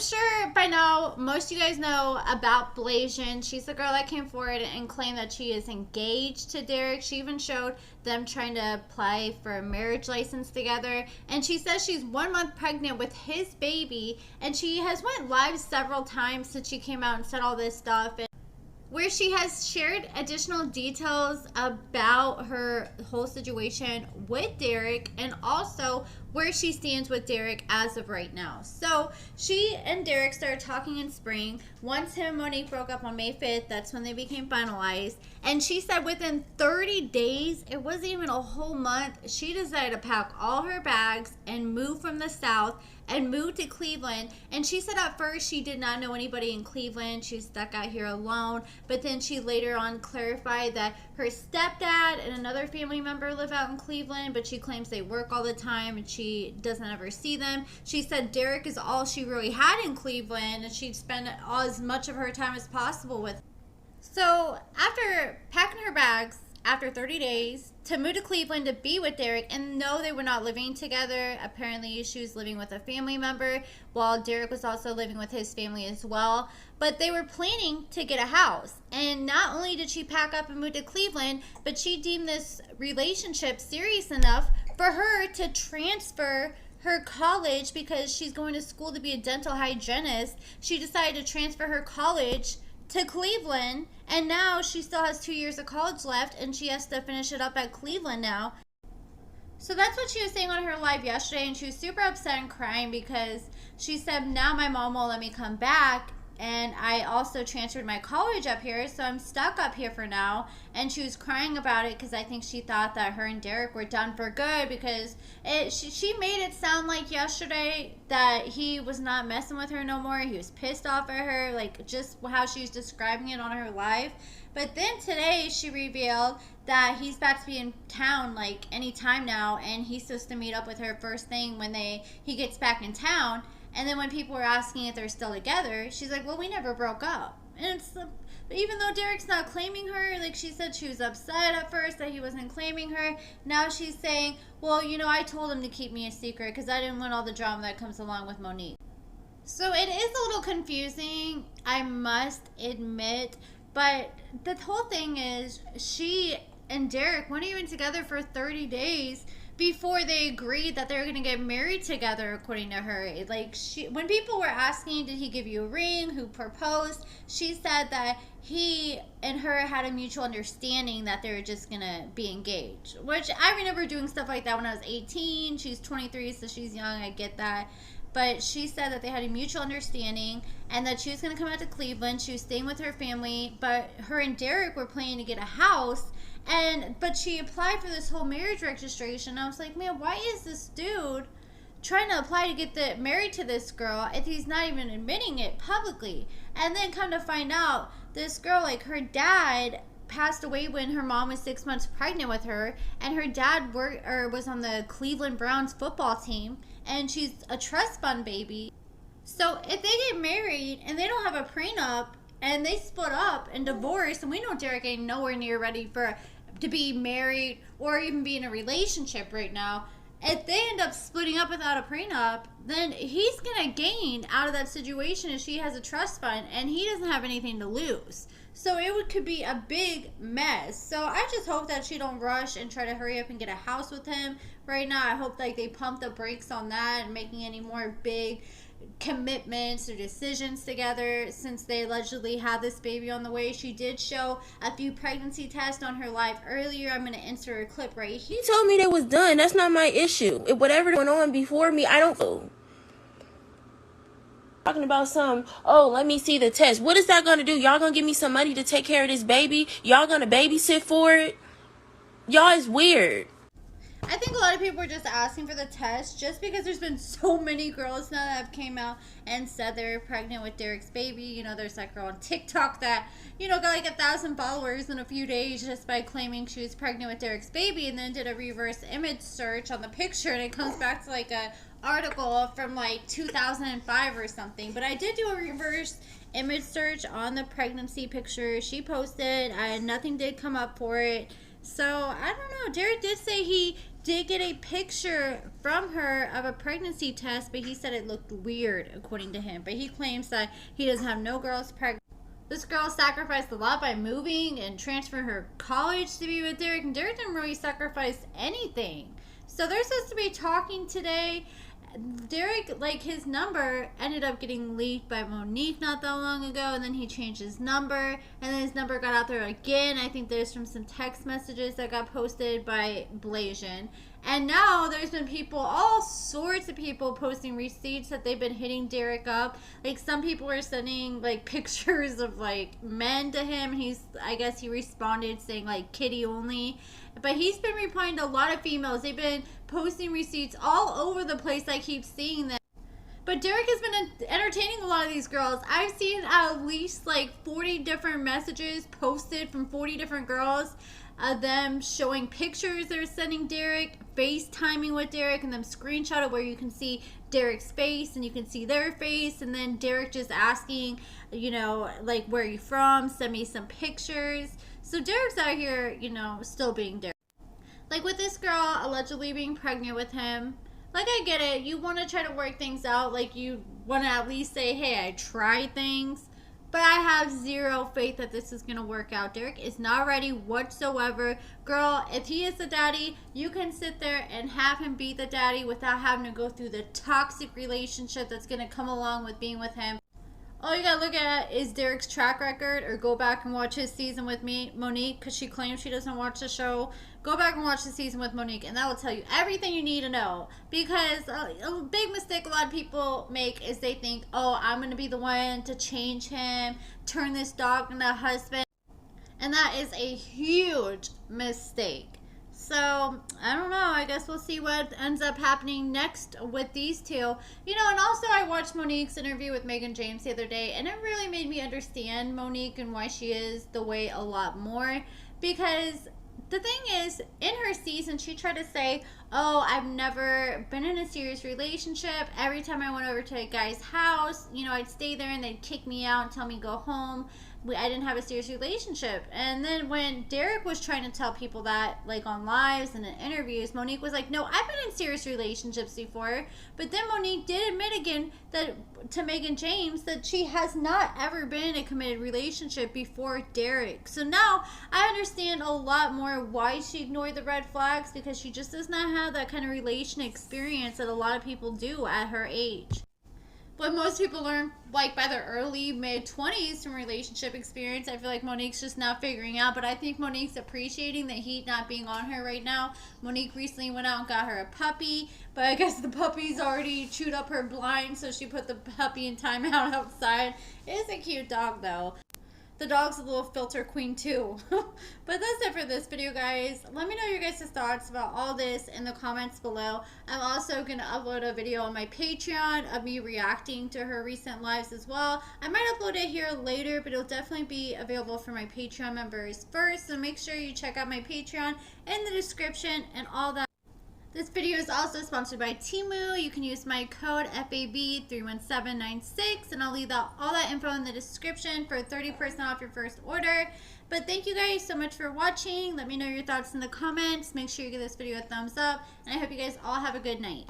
sure by now most of you guys know about Blasian. She's the girl that came forward and claimed that she is engaged to Derek. She even showed them trying to apply for a marriage license together. And she says she's 1 month pregnant with his baby. And she has went live several times since she came out and said all this stuff. And where she has shared additional details about her whole situation with Derek and also where she stands with Derek as of right now. So she and Derek started talking in spring. Once him and Monique broke up on May 5th, that's when they became finalized. And she said within 30 days, it wasn't even a whole month, she decided to pack all her bags and move from the South and moved to Cleveland. And she said at first she did not know anybody in Cleveland. She was stuck out here alone. But then she later on clarified that her stepdad and another family member live out in Cleveland, but she claims they work all the time and she doesn't ever see them. She said Derek is all she really had in Cleveland and she'd spend as much of her time as possible with. So after packing her bags, after 30 days, to move to Cleveland to be with Derek, and no, they were not living together. Apparently, she was living with a family member, while Derek was also living with his family as well. But they were planning to get a house. And not only did she pack up and move to Cleveland, but she deemed this relationship serious enough for her to transfer her college because she's going to school to be a dental hygienist. She decided to transfer her college to Cleveland, and now she still has 2 years of college left and she has to finish it up at Cleveland now. So that's what she was saying on her live yesterday, and she was super upset and crying because she said now my mom won't let me come back, and I also transferred my college up here, so I'm stuck up here for now. And she was crying about it because I think she thought that her and Derek were done for good, because she made it sound like yesterday that he was not messing with her no more. He was pissed off at her, like just how she was describing it on her live. But then today she revealed that he's about to be in town like anytime now, and he's supposed to meet up with her first thing when he gets back in town. And then when people were asking if they're still together, she's like, well, we never broke up. And it's even though Derek's not claiming her, like she said she was upset at first that he wasn't claiming her. Now she's saying, well, you know, I told him to keep me a secret because I didn't want all the drama that comes along with Monique. So it is a little confusing, I must admit. But the whole thing is she and Derek weren't even together for 30 days before they agreed that they were going to get married together, according to her. Like, when people were asking, did he give you a ring, who proposed, she said that he and her had a mutual understanding that they were just going to be engaged. Which, I remember doing stuff like that when I was 18. She's 23, so she's young, I get that. But she said that they had a mutual understanding and that she was going to come out to Cleveland. She was staying with her family, but her and Derek were planning to get a house. But she applied for this whole marriage registration. I was like, man, why is this dude trying to apply to get married to this girl if he's not even admitting it publicly? And then come to find out, this girl, like her dad passed away when her mom was 6 months pregnant with her, and her dad was on the Cleveland Browns football team, and she's a trust fund baby. So if they get married and they don't have a prenup and they split up and divorce, and we know Derek ain't nowhere near ready to be married or even be in a relationship right now. If they end up splitting up without a prenup, then he's going to gain out of that situation if she has a trust fund, and he doesn't have anything to lose. So could be a big mess. So I just hope that she don't rush and try to hurry up and get a house with him right now. I hope like they pump the brakes on that and making any more big commitments or decisions together, since they allegedly have this baby on the way. She did show a few pregnancy tests on her live earlier. I'm going to insert a clip right here. He told me they was done. That's not my issue. Whatever went on before me, I don't know. Talking about let me see the test. What is that going to do? Y'all going to give me some money to take care of this baby? Y'all going to babysit for it? Y'all is weird. I think a lot of people are just asking for the test just because there's been so many girls now that have came out and said they're pregnant with Derek's baby. You know, there's that girl on TikTok that, you know, got like 1,000 followers in a few days just by claiming she was pregnant with Derek's baby, and then did a reverse image search on the picture, and it comes back to like a article from like 2005 or something. But I did do a reverse image search on the pregnancy picture she posted, and nothing did come up for it. So I don't know. Derek did say he did get a picture from her of a pregnancy test, but he said it looked weird, according to him. But he claims that he doesn't have no girls pregnant. This girl sacrificed a lot by moving and transferring her college to be with Derek, and Derek didn't really sacrifice anything. So they're supposed to be talking today. Derek, like, his number ended up getting leaked by Monique not that long ago, and then he changed his number, and then his number got out there again. I think there's from some text messages that got posted by Blasian. And now there's been people, all sorts of people posting receipts that they've been hitting Derek up. Like, some people are sending, like, pictures of, like, men to him. I guess he responded saying, like, kitty only. But he's been replying to a lot of females. They've been posting receipts all over the place. I keep seeing them. But Derek has been entertaining a lot of these girls. I've seen at least like 40 different messages posted from 40 different girls of them showing pictures they're sending Derek, FaceTiming with Derek, and them screenshot it where you can see Derek's face and you can see their face, and then Derek just asking, you know, like, where are you from? Send me some pictures. So Derek's out here, you know, still being Derek. Like with this girl allegedly being pregnant with him. Like, I get it. You want to try to work things out. Like, you want to at least say, hey, I tried things. But I have zero faith that this is going to work out. Derek is not ready whatsoever. Girl, if he is the daddy, you can sit there and have him be the daddy without having to go through the toxic relationship that's going to come along with being with him. All you gotta look at is Derek's track record, or go back and watch his season with Monique, because she claims she doesn't watch the show. Go back and watch the season with Monique, and that will tell you everything you need to know. Because a big mistake a lot of people make is they think, oh, I'm gonna be the one to change him, turn this dog into a husband. And that is a huge mistake. So, I don't know. I guess we'll see what ends up happening next with these two. You know, and also I watched Monique's interview with Megan James the other day, and it really made me understand Monique and why she is the way a lot more. Because the thing is, in her season, she tried to say, oh, I've never been in a serious relationship. Every time I went over to a guy's house, you know, I'd stay there and they'd kick me out and tell me go home. I didn't have a serious relationship. And then when Derek was trying to tell people that, like on lives and in interviews, Monique was like, no, I've been in serious relationships before. But then Monique did admit again that to Megan James that she has not ever been in a committed relationship before Derek. So now I understand a lot more why she ignored the red flags, because she just does not have that kind of relation experience that a lot of people do at her age. But most people learn, like, by their early, mid-20s from relationship experience. I feel like Monique's just now figuring out. But I think Monique's appreciating the heat not being on her right now. Monique recently went out and got her a puppy. But I guess the puppy's already chewed up her blind, so she put the puppy in timeout outside. It is a cute dog, though. The dog's a little filter queen too. But that's it for this video, guys. Let me know your guys' thoughts about all this in the comments below. I'm also going to upload a video on my Patreon of me reacting to her recent lives as well. I might upload it here later, but it'll definitely be available for my Patreon members first. So make sure you check out my Patreon in the description and all that. This video is also sponsored by Temu. You can use my code FAB31796, and I'll leave all that info in the description for 30% off your first order. But thank you guys so much for watching. Let me know your thoughts in the comments. Make sure you give this video a thumbs up, and I hope you guys all have a good night.